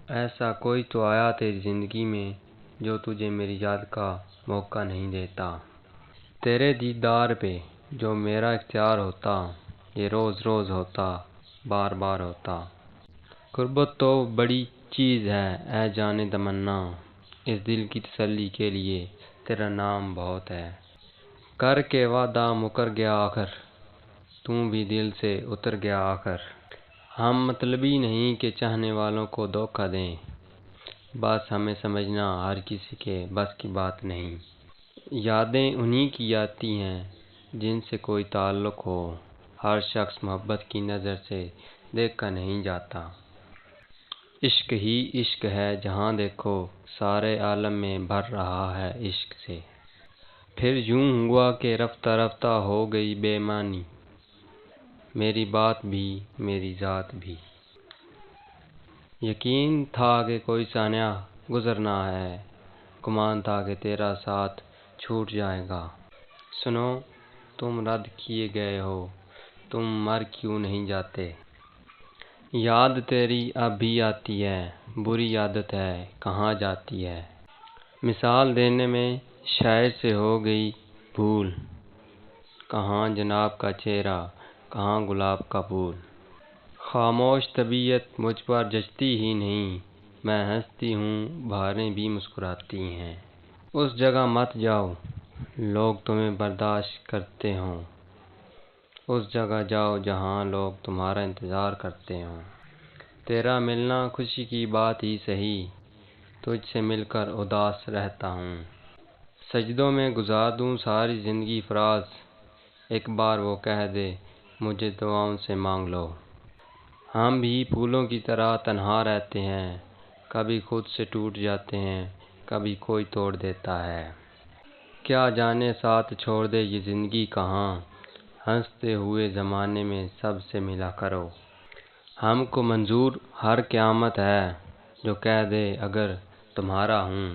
ایسا کوئی تو آیا تیری زندگی میں جو تجھے میری یاد کا موقع نہیں دیتا۔ تیرے دیدار پہ جو میرا اختیار ہوتا، یہ روز روز ہوتا، بار بار ہوتا۔ قربت تو بڑی چیز ہے اے جانے تمنا، اس دل کی تسلی کے لیے تیرا نام بہت ہے۔ کر کے وعدہ مکر گیا آخر، تم بھی دل سے اتر گیا آخر۔ ہم مطلبی نہیں کہ چاہنے والوں کو دھوکہ دیں، بس ہمیں سمجھنا ہر کسی کے بس کی بات نہیں۔ یادیں انہی کی آتی ہیں جن سے کوئی تعلق ہو، ہر شخص محبت کی نظر سے دیکھا نہیں جاتا۔ عشق ہی عشق ہے جہاں دیکھو، سارے عالم میں بھر رہا ہے عشق سے۔ پھر یوں ہوا کہ رفتہ رفتہ ہو گئی بے معنی، میری بات بھی میری ذات بھی۔ یقین تھا کہ کوئی سانحہ گزرنا ہے، گمان تھا کہ تیرا ساتھ چھوٹ جائے گا۔ سنو تم رد کیے گئے ہو، تم مر کیوں نہیں جاتے؟ یاد تیری اب بھی آتی ہے، بری عادت ہے کہاں جاتی ہے؟ مثال دینے میں شاعر سے ہو گئی بھول، کہاں جناب کا چہرہ کہاں گلاب کا پھول۔ خاموش طبیعت مجھ پر جچتی ہی نہیں، میں ہنستی ہوں بہاریں بھی مسکراتی ہیں۔ اس جگہ مت جاؤ لوگ تمہیں برداشت کرتے ہوں، اس جگہ جاؤ جہاں لوگ تمہارا انتظار کرتے ہوں۔ تیرا ملنا خوشی کی بات ہی سہی، تجھ سے مل کر اداس رہتا ہوں۔ سجدوں میں گزار دوں ساری زندگی فراز، ایک بار وہ کہہ دے مجھے دعاؤں سے مانگ لو۔ ہم بھی پھولوں کی طرح تنہا رہتے ہیں، کبھی خود سے ٹوٹ جاتے ہیں، کبھی کوئی توڑ دیتا ہے۔ کیا جانے ساتھ چھوڑ دے یہ زندگی کہاں، ہنستے ہوئے زمانے میں سب سے ملا کرو۔ ہم کو منظور ہر قیامت ہے جو کہہ دے اگر تمہارا ہوں۔